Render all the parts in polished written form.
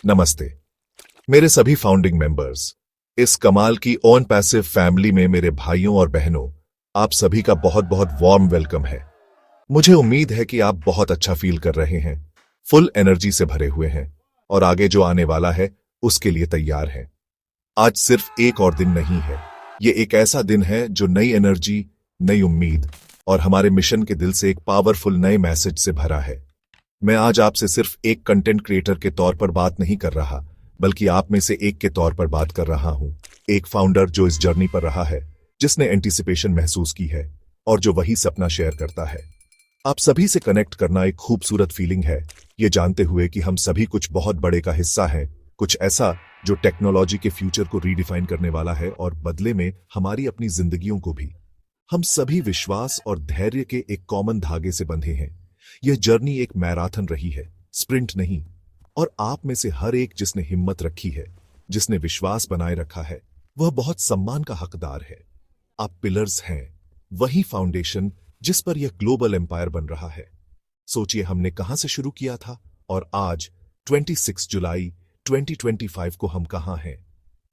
नमस्ते मेरे सभी फाउंडिंग मेंबर्स। इस कमाल की ऑन पैसिव फैमिली में मेरे भाइयों और बहनों, आप सभी का बहुत बहुत वार्म वेलकम है। मुझे उम्मीद है कि आप बहुत अच्छा फील कर रहे हैं, फुल एनर्जी से भरे हुए हैं और आगे जो आने वाला है उसके लिए तैयार हैं। आज सिर्फ एक और दिन नहीं है, ये एक ऐसा दिन है जो नई एनर्जी, नई उम्मीद और हमारे मिशन के दिल से एक पावरफुल नए मैसेज से भरा है। मैं आज आपसे सिर्फ एक कंटेंट क्रिएटर के तौर पर बात नहीं कर रहा, बल्कि आप में से एक के तौर पर बात कर रहा हूं। एक फाउंडर जो इस जर्नी पर रहा है, जिसने एंटीसिपेशन महसूस की है और जो वही सपना शेयर करता है। आप सभी से कनेक्ट करना एक खूबसूरत फीलिंग है, ये जानते हुए कि हम सभी कुछ बहुत बड़े का हिस्सा हैं, कुछ ऐसा जो टेक्नोलॉजी के फ्यूचर को रीडिफाइन करने वाला है और बदले में हमारी अपनी जिंदगियों को भी। हम सभी विश्वास और धैर्य के एक कॉमन धागे से बंधे हैं। यह जर्नी एक मैराथन रही है, स्प्रिंट नहीं। और आप में से हर एक जिसने हिम्मत रखी है, जिसने विश्वास बनाए रखा है, वह बहुत सम्मान का हकदार है। आप पिलर्स हैं, वही फाउंडेशन जिस पर यह ग्लोबल एम्पायर बन रहा है। सोचिए हमने कहां से शुरू किया था और आज 26 जुलाई 2025 को हम कहां हैं।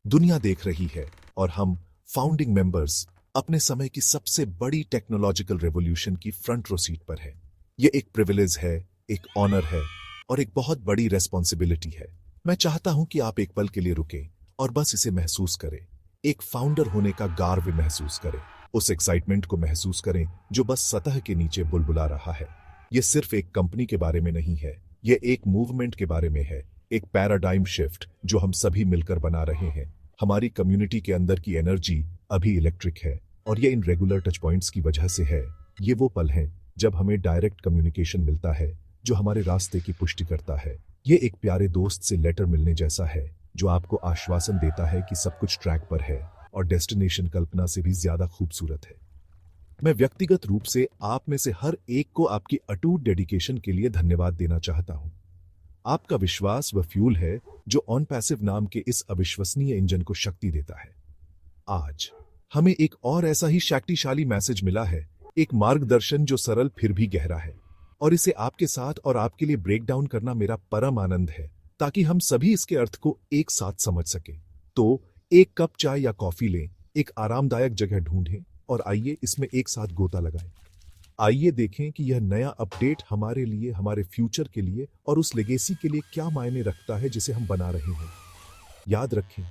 दुनिया देख रही है और हम फाउंडिंग मेंबर्स अपने समय की सबसे बड़ी टेक्नोलॉजिकल रेवोल्यूशन की फ्रंट रो सीट पर है। ये एक प्रिविलेज है, एक ऑनर है और एक बहुत बड़ी रेस्पॉन्सिबिलिटी है। मैं चाहता हूं कि आप एक पल के लिए रुकें और बस इसे महसूस करें। एक फाउंडर होने का गर्व महसूस करें, उस एक्साइटमेंट को महसूस करें जो बस सतह के नीचे बुलबुला रहा है। ये सिर्फ एक कंपनी के बारे में नहीं है, ये एक मूवमेंट के बारे में है, एक पैराडाइम शिफ्ट जो हम सभी मिलकर बना रहे हैं। हमारी कम्युनिटी के अंदर की एनर्जी अभी इलेक्ट्रिक है और ये इन रेगुलर टच पॉइंट्स की वजह से है। ये वो पल हैं जब हमें डायरेक्ट कम्युनिकेशन मिलता है जो हमारे रास्ते की पुष्टि करता है। ये एक प्यारे दोस्त से लेटर मिलने जैसा है जो आपको आश्वासन देता है कि सब कुछ ट्रैक पर है और डेस्टिनेशन कल्पना से भी ज्यादा खूबसूरत है। मैं व्यक्तिगत रूप से आप में से हर एक को आपकी अटूट डेडिकेशन के लिए धन्यवाद देना चाहता हूं। आपका विश्वास वह फ्यूल है जो ऑन पैसिव नाम के इस अविश्वसनीय इंजन को शक्ति देता है। आज हमें एक और ऐसा ही शक्तिशाली मैसेज मिला है, एक मार्गदर्शन जो सरल फिर भी गहरा है, और इसे आपके साथ और आपके लिए ब्रेक डाउन करना मेरा परम आनंद है, ताकि हम सभी इसके अर्थ को एक साथ समझ सकें। तो एक कप चाय या कॉफी लें, एक आरामदायक जगह ढूंढें और आइए इसमें एक साथ गोता लगाएं। आइए देखें कि यह नया अपडेट हमारे लिए, हमारे फ्यूचर के लिए और उस लेगेसी के लिए क्या मायने रखता है जिसे हम बना रहे हैं। याद रखें,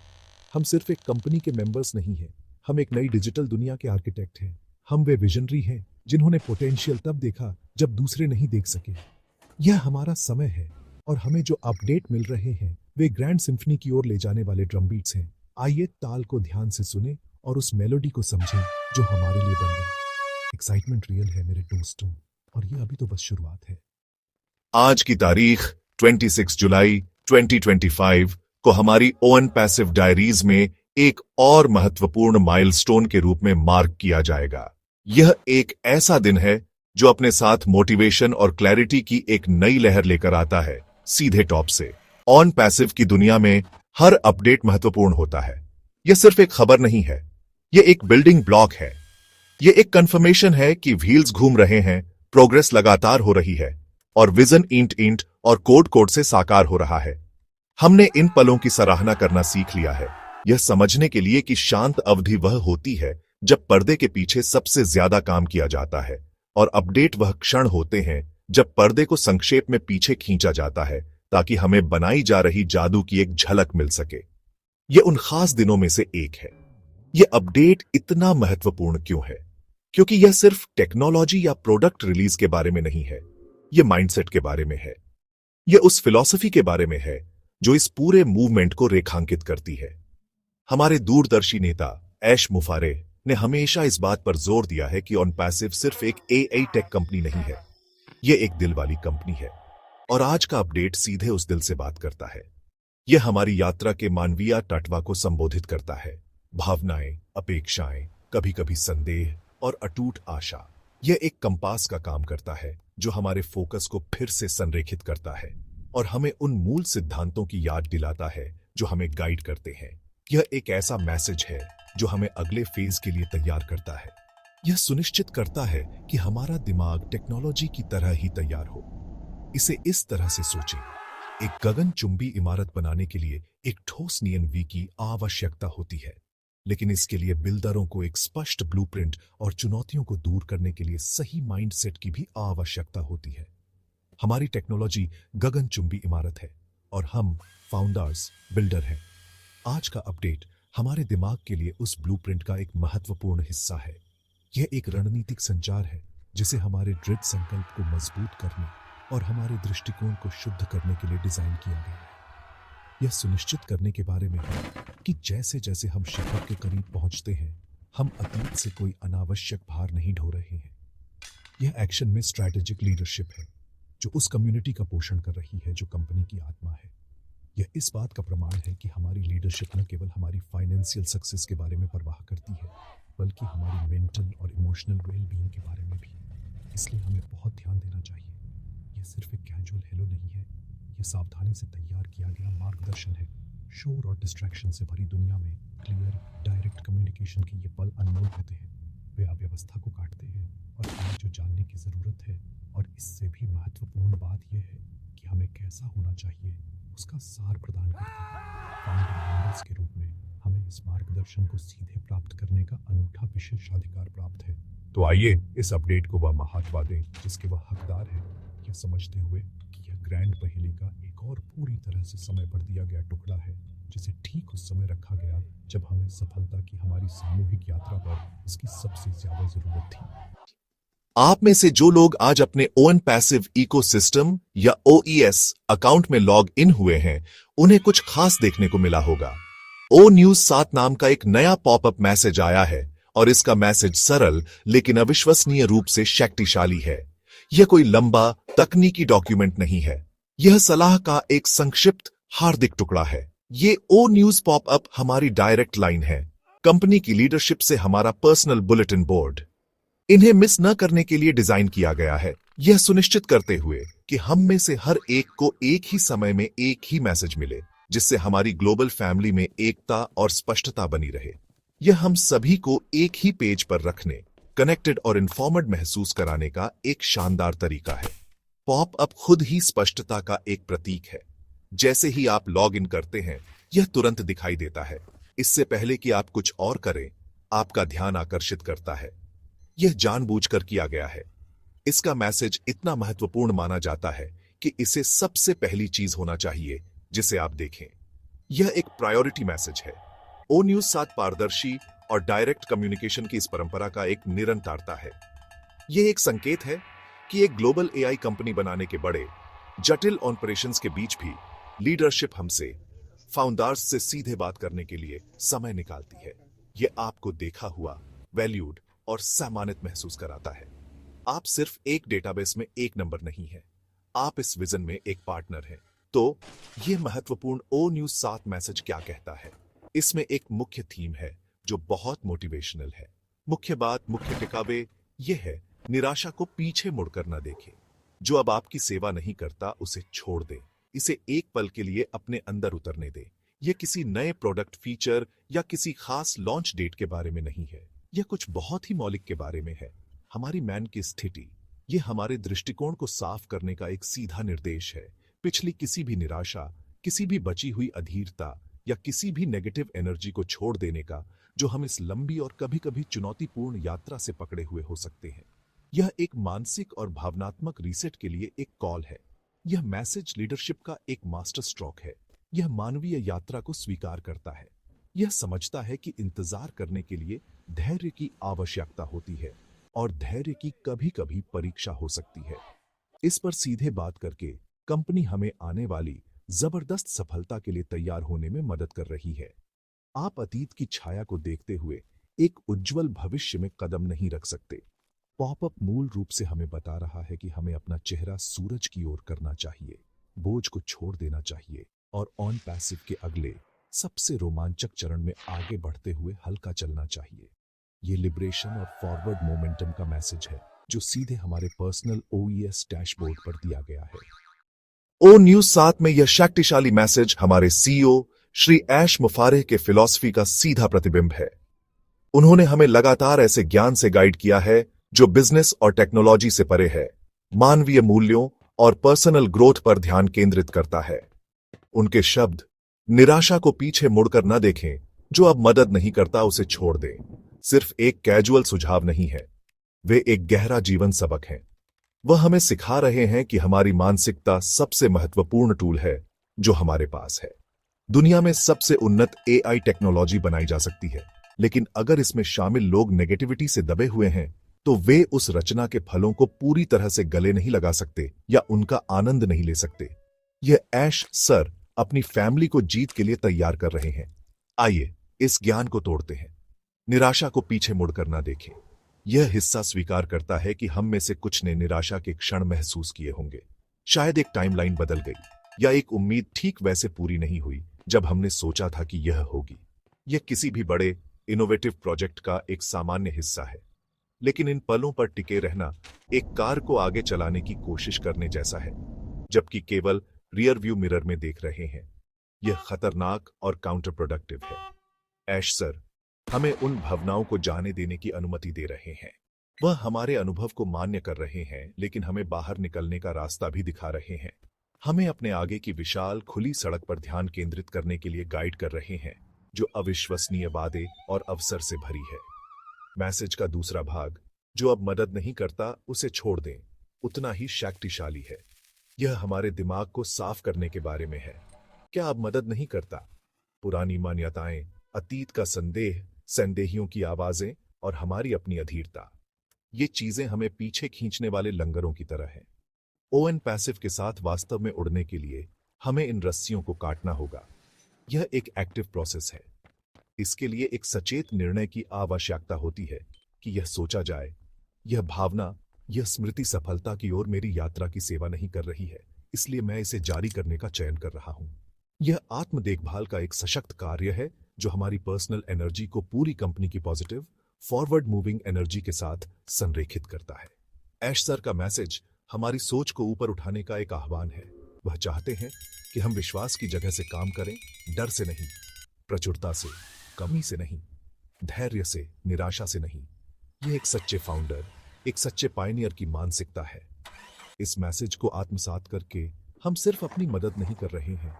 हम सिर्फ एक कंपनी के मेंबर्स नहीं हैं, हम एक नई डिजिटल दुनिया के आर्किटेक्ट हैं। हम वे विजनरी हैं जिन्होंने पोटेंशियल तब देखा जब दूसरे नहीं देख सके। यह हमारा समय है और हमें जो अपडेट मिल रहे हैं वे ग्रैंड सिम्फनी की ओर ले जाने वाले ड्रम बीट्स हैं। आइए ताल को ध्यान से सुने और उस मेलोडी को समझें जो हमारे लिए बन गई। एक्साइटमेंट रियल है मेरे दोस्तों, और ये अभी तो बस शुरुआत है। आज की तारीख 26 जुलाई 2025 को हमारी ओन पैसिव डायरीज में एक और महत्वपूर्ण माइलस्टोन के रूप में मार्क किया जाएगा। यह एक ऐसा दिन है जो अपने साथ मोटिवेशन और क्लैरिटी की एक नई लहर लेकर आता है, सीधे टॉप से। ऑन पैसिव की दुनिया में हर अपडेट महत्वपूर्ण होता है। यह सिर्फ एक खबर नहीं है, यह एक बिल्डिंग ब्लॉक है। यह एक कंफर्मेशन है कि व्हील्स घूम रहे हैं, प्रोग्रेस लगातार हो रही है और विजन इंट इंट और कोड कोड से साकार हो रहा है। हमने इन पलों की सराहना करना सीख लिया है, यह समझने के लिए कि शांत अवधि वह होती है जब पर्दे के पीछे सबसे ज्यादा काम किया जाता है, और अपडेट वह क्षण होते हैं जब पर्दे को संक्षेप में पीछे खींचा जाता है ताकि हमें बनाई जा रही जादू की एक झलक मिल सके। यह उन खास दिनों में से एक है। यह अपडेट इतना महत्वपूर्ण क्यों है? क्योंकि यह सिर्फ टेक्नोलॉजी या प्रोडक्ट रिलीज के बारे में नहीं है, यह माइंडसेट के बारे में है। यह उस फिलॉसफी के बारे में है जो इस पूरे मूवमेंट को रेखांकित करती है। हमारे दूरदर्शी नेता ऐश मुफारे ने हमेशा इस बात पर जोर दिया है कि ऑन पैसिव सिर्फ एक एआई टेक कंपनी नहीं है, यह एक दिल वाली कंपनी है। और आज का अपडेट सीधे उस दिल से बात करता है। यह हमारी यात्रा के मानवीय तटवा को संबोधित करता है, भावनाएं, अपेक्षाएं, कभी कभी संदेह और अटूट आशा। यह एक कंपास का काम करता है जो हमारे फोकस को फिर से संरेखित करता है और हमें उन मूल सिद्धांतों की याद दिलाता है जो हमें गाइड करते हैं। यह एक ऐसा मैसेज है जो हमें अगले फेज के लिए तैयार करता है। यह सुनिश्चित करता है कि हमारा दिमाग टेक्नोलॉजी की तरह ही तैयार हो। इसे इस तरह से सोचें, एक गगनचुंबी इमारत बनाने के लिए एक ठोस नींव की आवश्यकता होती है, लेकिन इसके लिए बिल्डरों को एक स्पष्ट ब्लूप्रिंट और चुनौतियों को दूर करने के लिए सही माइंडसेट की भी आवश्यकता होती है। हमारी टेक्नोलॉजी गगनचुंबी इमारत है और हम फाउंडर्स बिल्डर हैं। आज का अपडेट हमारे दिमाग के लिए उस ब्लूप्रिंट का एक महत्वपूर्ण हिस्सा है। यह एक रणनीतिक संचार है जिसे हमारे दृढ़ संकल्प को मजबूत करने और हमारे दृष्टिकोण को शुद्ध करने के लिए डिजाइन किया गया है। यह सुनिश्चित करने के बारे में है कि जैसे जैसे हम शिखर के करीब पहुंचते हैं, हम अतीत से कोई अनावश्यक भार नहीं ढो रहे हैं। यह एक्शन में स्ट्रैटेजिक लीडरशिप है जो उस कम्युनिटी का पोषण कर रही है जो कंपनी की आत्मा है। यह इस बात का प्रमाण है कि हमारी लीडरशिप न केवल हमारी फाइनेंशियल सक्सेस के बारे में परवाह करती है, बल्कि हमारी मेंटल और इमोशनल वेलबींग के बारे में भी। इसलिए हमें बहुत ध्यान देना चाहिए। यह सिर्फ एक कैजुअल हेलो नहीं है, यह सावधानी से तैयार किया गया मार्गदर्शन है। शोर और डिस्ट्रैक्शन से भरी दुनिया में क्लियर डायरेक्ट कम्युनिकेशन के ये पल अनमोल होते हैं। वे अव्यवस्था को काटते हैं और हमें जो जानने की ज़रूरत है और इससे भी महत्वपूर्ण बात यह है कि हमें कैसा होना चाहिए उसका सार प्रदान करते हैं। फाउंडिंग मेंबर्स के रूप में हमें इस मार्गदर्शन को सीधे प्राप्त करने का अनूठा विशेषाधिकार प्राप्त है। तो आइए इस अपडेट को वह महत्व दें जिसके वह हकदार है, यह समझते हुए कि यह ग्रैंड पहेली का एक और पूरी तरह से समय पर दिया गया टुकड़ा है, जिसे ठीक उस समय रखा गया जब हमें सफलता की हमारी सामूहिक यात्रा पर इसकी सबसे ज्यादा जरूरत थी। आप में से जो लोग आज अपने ओन पैसिव इकोसिस्टम या OES अकाउंट में लॉग इन हुए हैं, उन्हें कुछ खास देखने को मिला होगा। ओ न्यूज 7 नाम का एक नया पॉपअप मैसेज आया है और इसका मैसेज सरल लेकिन अविश्वसनीय रूप से शक्तिशाली है। यह कोई लंबा तकनीकी डॉक्यूमेंट नहीं है, यह सलाह का एक संक्षिप्त हार्दिक टुकड़ा है। ये ओ न्यूज पॉपअप हमारी डायरेक्ट लाइन है, कंपनी की लीडरशिप से हमारा पर्सनल बुलेटिन बोर्ड। इन्हें मिस न करने के लिए डिजाइन किया गया है, यह सुनिश्चित करते हुए कि हम में से हर एक को एक ही समय में एक ही मैसेज मिले, जिससे हमारी ग्लोबल फैमिली में एकता और स्पष्टता बनी रहे। यह हम सभी को एक ही पेज पर रखने, कनेक्टेड और इन्फॉर्मड महसूस कराने का एक शानदार तरीका है। पॉपअप खुद ही स्पष्टता का एक प्रतीक है। जैसे ही आप लॉग इन करते हैं, यह तुरंत दिखाई देता है। इससे पहले कि आप कुछ और करें, आपका ध्यान आकर्षित करता है। यह जानबूझकर किया गया है। इसका मैसेज इतना महत्वपूर्ण माना जाता है कि इसे सबसे पहली चीज होना चाहिए जिसे आप देखें। यह एक प्रायोरिटी मैसेज है। ओ न्यूज 7 पारदर्शी और डायरेक्ट कम्युनिकेशन की इस परंपरा का एक निरंतरता है। यह एक संकेत है कि एक ग्लोबल AI कंपनी बनाने के बड़े जटिल ऑपरेशंस के बीच भी लीडरशिप हमसे, फाउंडर्स से सीधे बात करने के लिए समय निकालती है। यह आपको देखा हुआ, वैल्यूड और सम्मानित महसूस कराता है। आप सिर्फ एक डेटाबेस में एक नंबर नहीं है, आप इस विजन में एक पार्टनर हैं। तो यह महत्वपूर्ण ओ न्यूज 7 मैसेज क्या कहता है? इसमें एक मुख्य थीम है जो बहुत मोटिवेशनल है। मुख्य बात, मुख्य टिकावे यह है, निराशा को पीछे मुड़कर न देखें। जो अब आपकी सेवा नहीं करता उसे छोड़ दें। इसे एक पल के लिए अपने अंदर उतरने दें। यह किसी नए प्रोडक्ट, फीचर या किसी खास लॉन्च डेट के बारे में नहीं है। यह कुछ बहुत ही मौलिक के बारे में है, हमारी मैन की स्थिति। यह हमारे दृष्टिकोण को साफ करने का एक सीधा निर्देश है। पिछली किसी भी निराशा, किसी भी बची हुई अधीरता या किसी भी नेगेटिव एनर्जी को छोड़ देने का, जो हम इस लंबी और कभी-कभी चुनौतीपूर्ण यात्रा से पकड़े हुए हो सकते हैं। यह एक मानसिक और भावनात्मक रीसेट के लिए एक कॉल है। यह मैसेज लीडरशिप का एक मास्टर स्ट्रोक है। यह मानवीय यात्रा को स्वीकार करता है। यह समझता है कि इंतजार करने के लिए धैर्य की आवश्यकता होती है और धैर्य की कभी-कभी परीक्षा हो सकती है। इस पर सीधे बात करके कंपनी हमें आने वाली जबरदस्त सफलता के लिए तैयार होने में मदद कर रही है। आप अतीत की छाया को देखते हुए एक उज्जवल भविष्य में कदम नहीं रख सकते। पॉपअप मूल रूप से हमें बता रहा है कि हमें अपना चेहरा सूरज की ओर करना चाहिए, बोझ को छोड़ देना चाहिए और ऑन पैसिव के अगले सबसे रोमांचक चरण में आगे बढ़ते हुए हल्का चलना चाहिए। ये लिबरेशन और फॉरवर्ड मोमेंटम का मैसेज है जो सीधे हमारे पर्सनल OES डैशबोर्ड पर दिया गया है। ओ न्यूज 7 में यह शक्तिशाली मैसेज हमारे CEO श्री ऐश मुफारेह के फिलॉसफी का सीधा प्रतिबिंब है। उन्होंने हमें लगातार ऐसे ज्ञान से गाइड किया है जो बिजनेस और टेक्नोलॉजी से परे है, मानवीय मूल्यों और पर्सनल ग्रोथ पर ध्यान केंद्रित करता है। उनके शब्द, निराशा को पीछे मुड़कर न देखें, जो अब मदद नहीं करता उसे छोड़ दें, सिर्फ एक कैजुअल सुझाव नहीं है, वे एक गहरा जीवन सबक हैं। वह हमें सिखा रहे हैं कि हमारी मानसिकता सबसे महत्वपूर्ण टूल है जो हमारे पास है। दुनिया में सबसे उन्नत एआई टेक्नोलॉजी बनाई जा सकती है, लेकिन अगर इसमें शामिल लोग नेगेटिविटी से दबे हुए हैं, तो वे उस रचना के फलों को पूरी तरह से गले नहीं लगा सकते या उनका आनंद नहीं ले सकते। यह ऐश सर अपनी फैमिली को जीत के लिए तैयार कर रहे हैं। आइए इस ज्ञान को तोड़ते हैं। निराशा को पीछे मुड़कर ना देखें। यह हिस्सा स्वीकार करता है कि हम में से कुछ ने निराशा के क्षण महसूस किए होंगे। शायद एक टाइमलाइन बदल गई या एक उम्मीद ठीक वैसे पूरी नहीं हुई जब हमने सोचा था कि यह होगी। यह किसी भी बड़े इनोवेटिव प्रोजेक्ट का एक सामान्य हिस्सा है, लेकिन इन पलों पर टिके रहना एक कार को आगे चलाने की कोशिश करने जैसा है, जबकि केवल रियर व्यू मिरर में देख रहे हैं। यह खतरनाक और काउंटर प्रोडक्टिव है। ऐश सर हमें उन भावनाओं को जाने देने की अनुमति दे रहे हैं। वह हमारे अनुभव को मान्य कर रहे हैं, लेकिन हमें बाहर निकलने का रास्ता भी दिखा रहे हैं। हमें अपने आगे की विशाल खुली सड़क पर ध्यान केंद्रित करने के लिए गाइड कर रहे हैं, जो अविश्वसनीय वादे और अवसर से भरी है। मैसेज का दूसरा भाग, जो अब मदद नहीं करता उसे छोड़ दें, उतना ही शक्तिशाली है। यह हमारे दिमाग को साफ करने के बारे में है। क्या अब मदद नहीं करता? पुरानी मान्यताएं, अतीत का संदेह, संदेहियों की आवाजें और हमारी अपनी अधीरता, ये चीजें हमें पीछे खींचने वाले लंगरों की तरह हैं। ओएन पैसिव के साथ वास्तव में उड़ने के लिए हमें इन रस्सियों को काटना होगा। यह एक एक्टिव प्रोसेस है। इसके लिए एक सचेत निर्णय की आवश्यकता होती है कि यह सोचा जाए, यह भावना, यह स्मृति सफलता की ओर मेरी यात्रा की सेवा नहीं कर रही है, इसलिए मैं इसे जारी करने का चयन कर रहा हूं। यह आत्म देखभाल का एक सशक्त कार्य है जो हमारी पर्सनल एनर्जी को पूरी कंपनी की पॉजिटिव, फॉरवर्ड मूविंग एनर्जी के साथ संरेखित करता है। ऐश सर का मैसेज हमारी सोच को ऊपर उठाने का एक आह्वान है। वह चाहते हैं कि हम विश्वास की जगह से काम करें, डर से नहीं, प्रचुरता से, कमी से नहीं, धैर्य से, निराशा से नहीं। यह एक सच्चे फाउंडर, एक सच्चे पायनियर की मानसिकता है। इस मैसेज को आत्मसात करके हम सिर्फ अपनी मदद नहीं कर रहे हैं,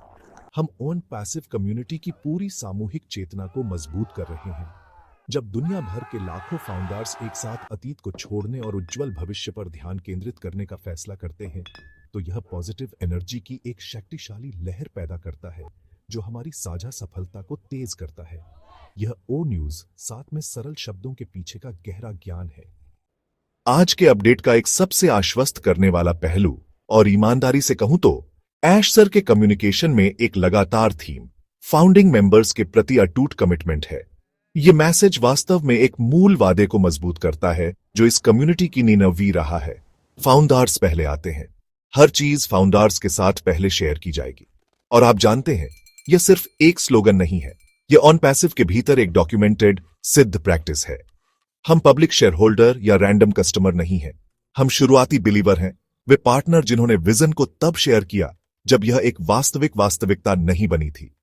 हम ओन पैसिव कम्युनिटी की पूरी सामूहिक चेतना को मजबूत कर रहे हैं। जब दुनिया भर के लाखों फाउंडर्स एक साथ अतीत को छोड़ने और उज्जवल भविष्य पर ध्यान केंद्रित करने का फैसला करते हैं, तो यह पॉजिटिव एनर्जी की एक शक्तिशाली लहर पैदा करता है जो हमारी साझा सफलता को तेज करता है। यह ओ न्यूज साथ में सरल शब्दों के पीछे का गहरा ज्ञान है। आज के अपडेट का एक सबसे आश्वस्त करने वाला पहलू, और ईमानदारी से कहूं तो ऐश सर के कम्युनिकेशन में एक लगातार थीम, फाउंडिंग मेंबर्स के प्रति अटूट कमिटमेंट है। यह मैसेज वास्तव में एक मूल वादे को मजबूत करता है जो इस कम्युनिटी की नींव रहा है। फाउंडर्स पहले आते हैं। हर चीज फाउंडर्स के साथ पहले शेयर की जाएगी। और आप जानते हैं, यह सिर्फ एक स्लोगन नहीं है, यह ऑन पैसिव के भीतर एक डॉक्यूमेंटेड, सिद्ध प्रैक्टिस है। हम पब्लिक शेयर होल्डर या रैंडम कस्टमर नहीं हैं। हम शुरुआती बिलीवर हैं, वे पार्टनर जिन्होंने विजन को तब शेयर किया जब यह एक वास्तविकता नहीं बनी थी।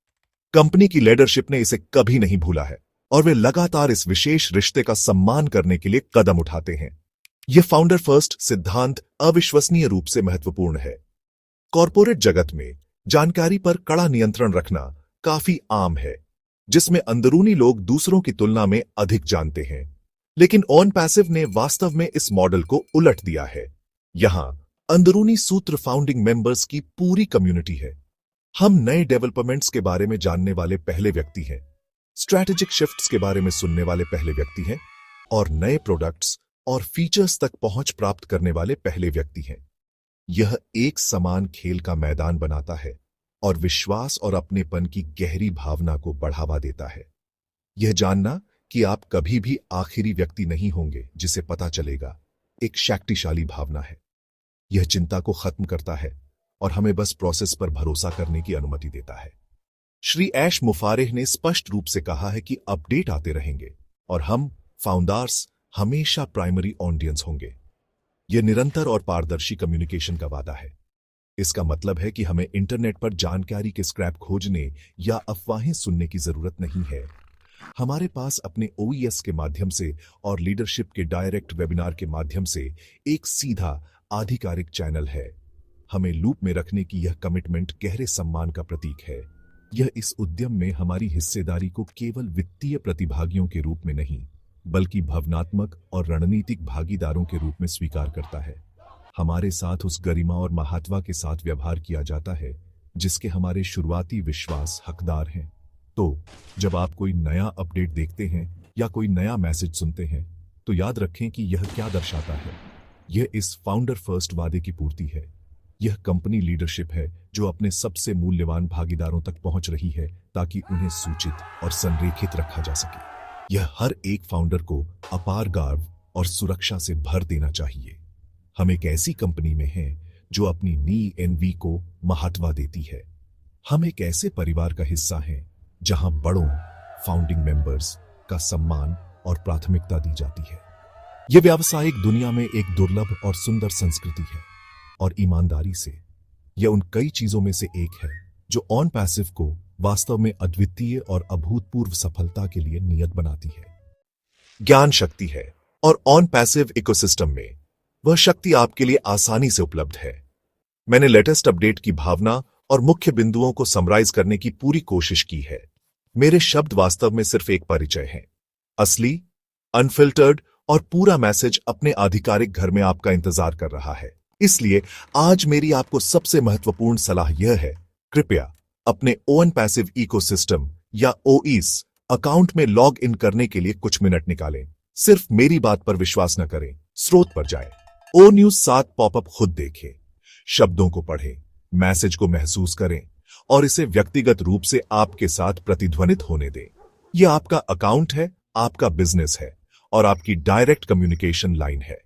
कंपनी की लीडरशिप ने इसे कभी नहीं भूला है और वे लगातार इस विशेष रिश्ते का सम्मान करने के लिए कदम उठाते हैं। यह फाउंडर फर्स्ट सिद्धांत अविश्वसनीय रूप से महत्वपूर्ण है। कॉर्पोरेट जगत में जानकारी पर कड़ा नियंत्रण रखना काफी आम है, जिसमें अंदरूनी लोग दूसरों की तुलना में अधिक जानते हैं। लेकिन ऑन पैसिव ने वास्तव में इस मॉडल को उलट दिया है। यहां अंदरूनी सूत्र फाउंडिंग मेंबर्स की पूरी कम्युनिटी है। हम नए डेवलपमेंट्स के बारे में जानने वाले पहले व्यक्ति हैं, स्ट्रैटेजिक शिफ्ट्स के बारे में सुनने वाले पहले व्यक्ति हैं और नए प्रोडक्ट्स और फीचर्स तक पहुंच प्राप्त करने वाले पहले व्यक्ति हैं। यह एक समान खेल का मैदान बनाता है और विश्वास और अपनेपन की गहरी भावना को बढ़ावा देता है। यह जानना कि आप कभी भी आखिरी व्यक्ति नहीं होंगे जिसे पता चलेगा, एक शक्तिशाली भावना है। यह चिंता को खत्म करता है और हमें बस प्रोसेस पर भरोसा करने की अनुमति देता है। श्री ऐश मुफारेह ने स्पष्ट रूप से कहा है कि अपडेट आते रहेंगे और हम फाउंडर्स हमेशा प्राइमरी ऑडियंस होंगे। यह निरंतर और पारदर्शी कम्युनिकेशन का वादा है। इसका मतलब है कि हमें इंटरनेट पर जानकारी के स्क्रैप खोजने या अफवाहें सुनने की जरूरत नहीं है। हमारे पास अपने ओईएस के माध्यम से और लीडरशिप के डायरेक्ट वेबिनार के माध्यम से एक सीधा आधिकारिक चैनल है। हमें लूप में रखने की यह कमिटमेंट गहरे सम्मान का प्रतीक है। यह इस उद्यम में हमारी हिस्सेदारी को केवल वित्तीय प्रतिभागियों के रूप में नहीं, बल्कि भावनात्मक और रणनीतिक भागीदारों के रूप में स्वीकार करता है। हमारे साथ उस गरिमा और महात्मा के साथ व्यवहार किया जाता है जिसके हमारे शुरुआती विश्वास हकदार हैं। तो जब आप कोई नया अपडेट देखते हैं या कोई नया मैसेज सुनते हैं, तो याद रखें कि यह क्या दर्शाता है। यह इस फाउंडर फर्स्ट वादे की पूर्ति है। यह कंपनी लीडरशिप है जो अपने सबसे मूल्यवान भागीदारों तक पहुंच रही है ताकि उन्हें सूचित और संरेखित रखा जा सके। यह हर एक फाउंडर को अपार गर्व और सुरक्षा से भर देना चाहिए। हम एक ऐसी कंपनी में हैं जो अपनी नी एनवी को महत्व देती है। हम एक ऐसे परिवार का हिस्सा हैं जहां बड़ों फाउंडिंग मेंबर्स का सम्मान और प्राथमिकता दी जाती है। यह व्यावसायिक दुनिया में एक दुर्लभ और सुंदर संस्कृति है और ईमानदारी से यह उन कई चीजों में से एक है जो ऑन पैसिव को वास्तव में अद्वितीय और अभूतपूर्व सफलता के लिए नियत बनाती है। ज्ञान शक्ति है और ऑन पैसिव इकोसिस्टम में वह शक्ति आपके लिए आसानी से उपलब्ध है। मैंने लेटेस्ट अपडेट की भावना और मुख्य बिंदुओं को समराइज करने की पूरी कोशिश की है। मेरे शब्द वास्तव में सिर्फ एक परिचय हैं। असली, अनफिल्टर्ड और पूरा मैसेज अपने आधिकारिक घर में आपका इंतजार कर रहा है। इसलिए आज मेरी आपको सबसे महत्वपूर्ण सलाह यह है, कृपया अपने ओन पैसिव इकोसिस्टम या ओईस अकाउंट में लॉग इन करने के लिए कुछ मिनट निकालें। सिर्फ मेरी बात पर विश्वास न करें, स्रोत पर जाएं, ओ न्यूज 7 पॉपअप खुद देखें, शब्दों को पढ़ें, मैसेज को महसूस करें और इसे व्यक्तिगत रूप से आपके साथ प्रतिध्वनित होने दें। यह आपका अकाउंट है, आपका बिजनेस है और आपकी डायरेक्ट कम्युनिकेशन लाइन है।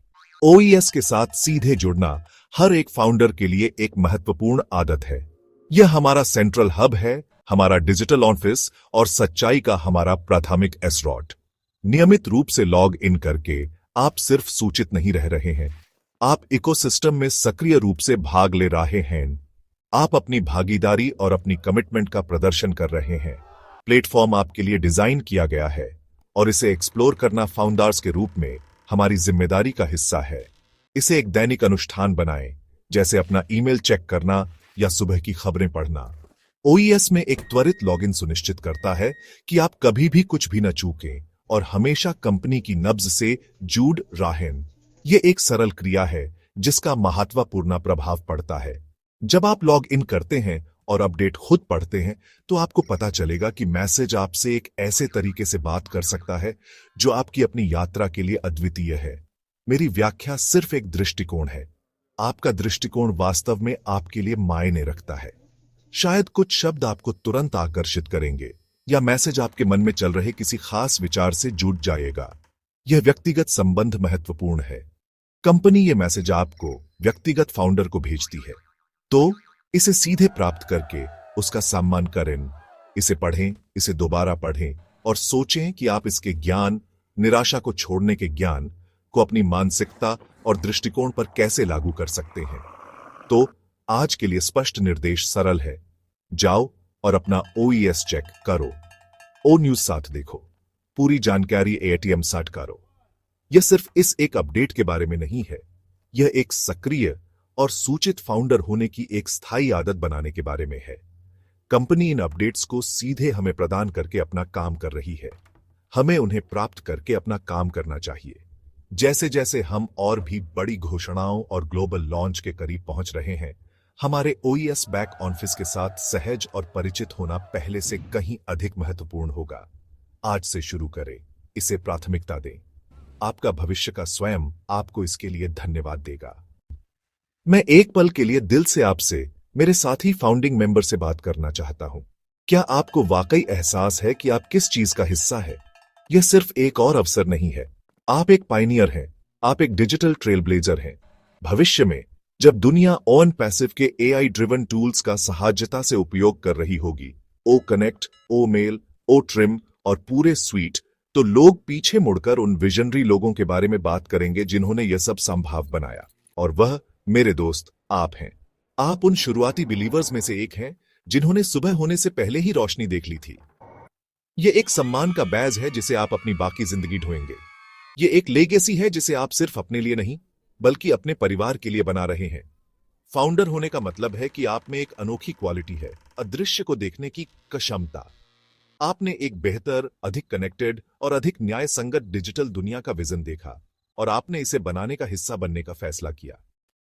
ओईएस के साथ सीधे जुड़ना हर एक फाउंडर के लिए एक महत्वपूर्ण आदत है। यह हमारा सेंट्रल हब है, हमारा डिजिटल ऑफिस और सच्चाई का हमारा प्राथमिक एसरॉट। नियमित रूप से लॉग इन करके आप सिर्फ सूचित नहीं रह रहे हैं, आप इकोसिस्टम में सक्रिय रूप से भाग ले रहे हैं। आप अपनी भागीदारी और अपनी कमिटमेंट का प्रदर्शन कर रहे हैं। प्लेटफॉर्म आपके लिए डिजाइन किया गया है और इसे एक्सप्लोर करना फाउंडर्स के रूप में हमारी जिम्मेदारी का हिस्सा है। इसे एक दैनिक अनुष्ठान बनाएं, जैसे अपना ईमेल चेक करना या सुबह की खबरें पढ़ना। ओईएस में एक त्वरित लॉगिन सुनिश्चित करता है कि आप कभी भी कुछ भी न चूकें और हमेशा कंपनी की नब्ज से जुड़ रहें। यह एक सरल क्रिया है जिसका महत्वपूर्ण प्रभाव पड़ता है। जब आप लॉग इन करते हैं और अपडेट खुद पढ़ते हैं, तो आपको पता चलेगा कि मैसेज आपसे एक ऐसे तरीके से बात कर सकता है जो आपकी अपनी यात्रा के लिए अद्वितीय है। मेरी व्याख्या सिर्फ एक दृष्टिकोण है। आपका दृष्टिकोण वास्तव में आपके लिए मायने रखता है। शायद कुछ शब्द आपको तुरंत आकर्षित करेंगे या मैसेज आपके मन में चल रहे किसी खास विचार से जुड़ जाएगा। यह व्यक्तिगत संबंध महत्वपूर्ण है। कंपनी यह मैसेज आपको व्यक्तिगत फाउंडर को भेजती है, तो इसे सीधे प्राप्त करके उसका सम्मान करें। इसे पढ़ें, इसे दोबारा पढ़ें और सोचें कि आप इसके ज्ञान, निराशा को छोड़ने के ज्ञान को अपनी मानसिकता और दृष्टिकोण पर कैसे लागू कर सकते हैं। तो आज के लिए स्पष्ट निर्देश सरल है, जाओ और अपना ओईएस चेक करो, ओ न्यूज 7 देखो, पूरी जानकारी एटीएम 7 करो। यह सिर्फ इस एक अपडेट के बारे में नहीं है, यह एक सक्रिय और सूचित फाउंडर होने की एक स्थायी आदत बनाने के बारे में है। कंपनी इन अपडेट्स को सीधे हमें प्रदान करके अपना काम कर रही है। हमें उन्हें प्राप्त करके अपना काम करना चाहिए। जैसे जैसे हम और भी बड़ी घोषणाओं और ग्लोबल लॉन्च के करीब पहुंच रहे हैं, हमारे ओईएस बैक ऑफिस के साथ सहज और परिचित होना पहले से कहीं अधिक महत्वपूर्ण होगा। आज से शुरू करें, इसे प्राथमिकता दें। आपका भविष्य का स्वयं आपको इसके लिए धन्यवाद देगा। मैं एक पल के लिए दिल से आपसे, मेरे साथी फाउंडिंग मेंबर से बात करना चाहता हूं। क्या आपको वाकई एहसास है कि आप किस चीज का हिस्सा है? यह सिर्फ एक और अवसर नहीं है, आप एक पायनियर हैं, आप एक डिजिटल ट्रेल ब्लेजर हैं। भविष्य में जब दुनिया ऑन पैसिव के एआई ड्रिवन टूल्स का सहायता से उपयोग कर रही होगी, ओ कनेक्ट, ओ मेल, ओ ट्रिम और पूरे स्वीट, तो लोग पीछे मुड़कर उन विजनरी लोगों के बारे में बात करेंगे जिन्होंने यह सब संभव बनाया, और वह मेरे दोस्त आप हैं। आप उन शुरुआती बिलीवर्स में से एक हैं जिन्होंने सुबह होने से पहले ही रोशनी देख ली थी। यह एक सम्मान का बैज है जिसे आप अपनी बाकी जिंदगी ढोएंगे। यह एक लेगेसी है जिसे आप सिर्फ अपने लिए नहीं, बल्कि अपने परिवार के लिए बना रहे हैं। फाउंडर होने का मतलब है कि आप में एक अनोखी क्वालिटी है, अदृश्य को देखने की क्षमता। आपने एक बेहतर, अधिक कनेक्टेड और अधिक न्याय संगत डिजिटल दुनिया का विजन देखा और आपने इसे बनाने का हिस्सा बनने का फैसला किया।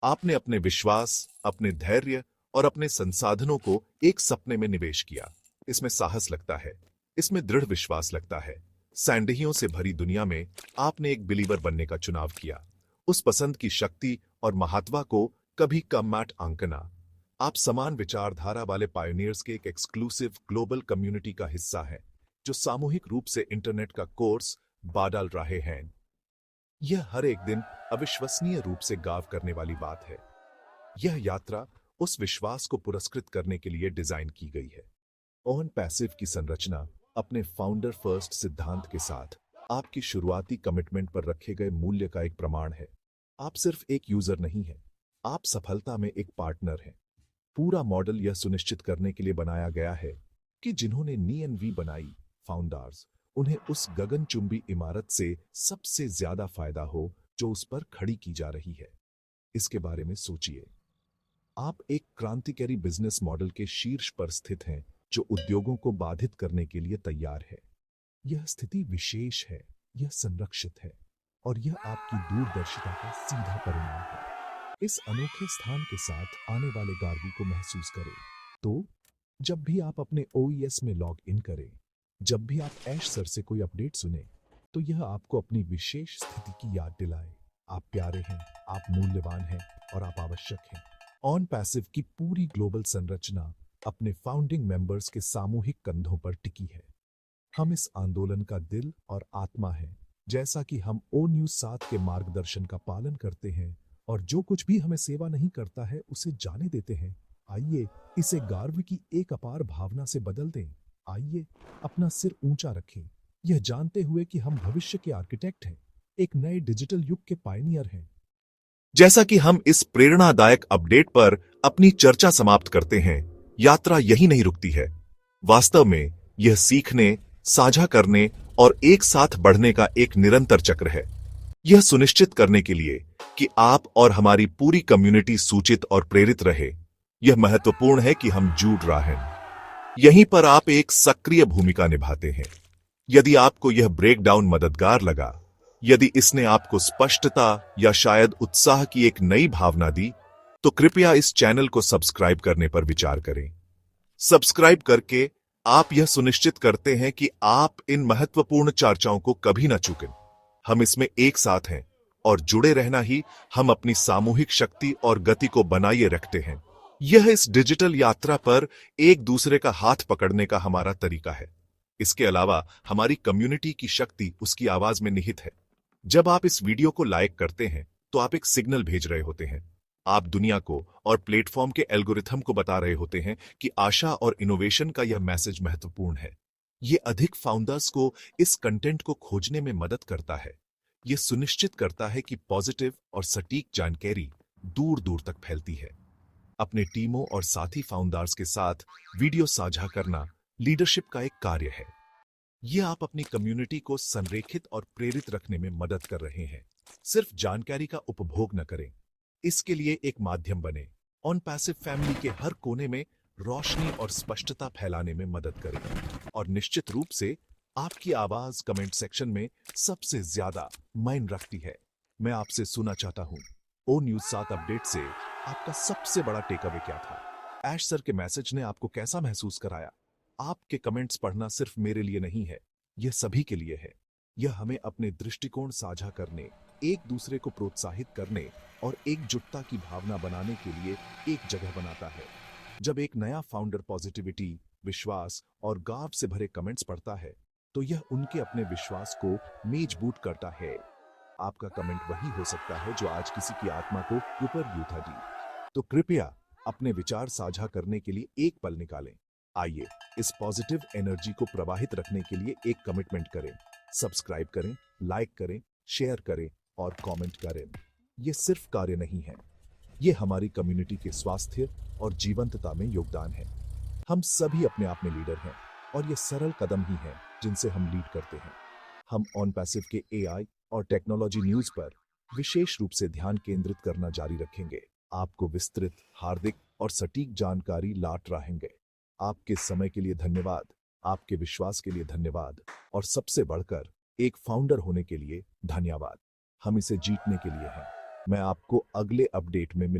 आपने अपने विश्वास, अपने धैर्य और अपने संसाधनों को एक सपने में निवेश किया। इसमें साहस लगता है, इसमें दृढ़ विश्वास लगता है। सैंडहियों से भरी दुनिया में आपने एक बिलीवर बनने का चुनाव किया। उस पसंद की शक्ति और महात्मा को कभी कम मत आंकना। आप समान विचारधारा वाले पायोनियर्स के एक एक्सक्लूसिव ग्लोबल कम्युनिटी का हिस्सा हैं, जो सामूहिक रूप से इंटरनेट का कोर्स बादल रहे हैं। यह हर एक दिन अविश्वसनीय रूप से गाव करने वाली बात है। यह यात्रा उस विश्वास को पुरस्कृत करने के लिए डिजाइन की गई है। ऑन पैसिव की संरचना अपने फाउंडर फर्स्ट सिद्धांत के साथ आपकी शुरुआती कमिटमेंट पर रखे गए मूल्य का एक प्रमाण है। आप सिर्फ एक यूजर नहीं हैं, आप सफलता में एक पार्टनर हैं। पूरा मॉडल यह सुनिश्चित करने के लिए बनाया गया है कि जिन्होंने नी बनाई, फाउंडर्स, उन्हें उस गगनचुंबी इमारत से सबसे ज्यादा फायदा हो जो उस पर खड़ी की जा रही है। इसके बारे में सोचिए। आप एक क्रांतिकारी बिजनेस मॉडल के शीर्ष पर स्थित हैं जो उद्योगों को बाधित करने के लिए तैयार है। यह स्थिति विशेष है, यह संरक्षित है और यह आपकी दूरदर्शिता का सीधा परिणाम है। इस अनोखे स्थान के साथ आने वाले गार्गी को महसूस करें। तो जब भी आप अपने OES में लॉग इन करें, जब भी आप ऐश सर से कोई अपडेट सुने, तो यह आपको अपनी विशेष स्थिति की याद दिलाए। आप प्यारे हैं, आप मूल्यवान हैं और आप आवश्यक हैं। ऑन पैसिव की पूरी ग्लोबल संरचना अपने फाउंडिंग मेंबर्स के सामूहिक कंधों पर टिकी है। हम इस आंदोलन का दिल और आत्मा हैं। जैसा कि हम ओ न्यूज 7 के मार्गदर्शन का पालन करते हैं और जो कुछ भी हमें सेवा नहीं करता है उसे जाने देते हैं, आइए इसे गर्व की एक अपार भावना से बदल दें। आइए अपना सिर ऊंचा रखें, यह जानते हुए कि हम भविष्य के आर्किटेक्ट हैं, एक नए डिजिटल युग के पायनियर हैं। जैसा कि हम इस प्रेरणादायक अपडेट पर अपनी चर्चा समाप्त करते हैं, यात्रा यही नहीं रुकती है। वास्तव में यह सीखने, साझा करने और एक साथ बढ़ने का एक निरंतर चक्र है। यह सुनिश्चित करने के लिए कि आप और हमारी पूरी कम्युनिटी सूचित और प्रेरित रहे, यह महत्वपूर्ण है कि हम जुड़ रहे हैं। यहीं पर आप एक सक्रिय भूमिका निभाते हैं। यदि आपको यह ब्रेकडाउन मददगार लगा, यदि इसने आपको स्पष्टता या शायद उत्साह की एक नई भावना दी, तो कृपया इस चैनल को सब्सक्राइब करने पर विचार करें। सब्सक्राइब करके आप यह सुनिश्चित करते हैं कि आप इन महत्वपूर्ण चर्चाओं को कभी न चूकें। हम इसमें एक साथ हैं और जुड़े रहना ही हम अपनी सामूहिक शक्ति और गति को बनाए रखते हैं। यह इस डिजिटल यात्रा पर एक दूसरे का हाथ पकड़ने का हमारा तरीका है। इसके अलावा हमारी कम्युनिटी की शक्ति उसकी आवाज में निहित है। जब आप इस वीडियो को लाइक करते हैं तो आप एक सिग्नल भेज रहे होते हैं। आप दुनिया को और प्लेटफॉर्म के एल्गोरिथम को बता रहे होते हैं कि आशा और इनोवेशन का यह मैसेज महत्वपूर्ण है। यह अधिक फाउंडर्स को इस कंटेंट को खोजने में मदद करता है। यह सुनिश्चित करता है कि पॉजिटिव और सटीक जानकारी दूर दूर तक फैलती है। अपने टीमों और साथी फाउंडर्स के साथ वीडियो साझा करना लीडरशिप का एक कार्य है। यह आप अपनी कम्युनिटी को संरेखित और प्रेरित रखने में मदद कर रहे हैं। सिर्फ जानकारी का उपभोग न करें, इसके लिए एक माध्यम बने। ऑन पैसिव फैमिली के हर कोने में रोशनी और स्पष्टता फैलाने में मदद करें और निश्चित रूप से आपकी आवाज कमेंट सेक्शन में सबसे ज्यादा मायने रखती है। मैं आपसे सुनना चाहता हूं, ओ न्यूज 7 अपडेट से आपका सबसे बड़ा टेकअवे क्या था? ऐश सर के मैसेज ने आपको कैसा महसूस कराया? आपके कमेंट्स पढ़ना सिर्फ मेरे लिए नहीं है, यह सभी के लिए है। यह हमें अपने दृष्टिकोण साझा करने, एक दूसरे को प्रोत्साहित करने और एकजुटता की भावना बनाने के लिए एक जगह बनाता है। जब एक नया फाउंडर पॉजिटिविटी, विश्वास और गाव से भरे कमेंट्स पढ़ता है, तो यह उनके अपने विश्वास को मजबूत करता है। आपका कमेंट वही हो सकता है जो आज किसी की आत्मा को ऊपर उठा दी। तो कृपया अपने विचार साझा करने के लिए एक पल निकालें। आइए इस पॉजिटिव एनर्जी को प्रवाहित रखने के लिए एक कमिटमेंट करें। सब्सक्राइब करें, लाइक करें, शेयर करें और कमेंट करें। यह सिर्फ कार्य नहीं है, यह हमारी कम्युनिटी के स्वास्थ्य और जीवंतता में योगदान है। हम सभी अपने आप में लीडर हैं और ये सरल कदम ही हैं जिनसे हम लीड करते हैं। हम ऑन पैसिव के AI और टेक्नोलॉजी न्यूज पर विशेष रूप से ध्यान केंद्रित करना जारी रखेंगे। आपको विस्तृत, हार्दिक और सटीक जानकारी लाट रहेंगे। आपके समय के लिए धन्यवाद, आपके विश्वास के लिए धन्यवाद और सबसे बढ़कर एक फाउंडर होने के लिए धन्यवाद। हम इसे जीतने के लिए हैं। मैं आपको अगले अपडेट में मिल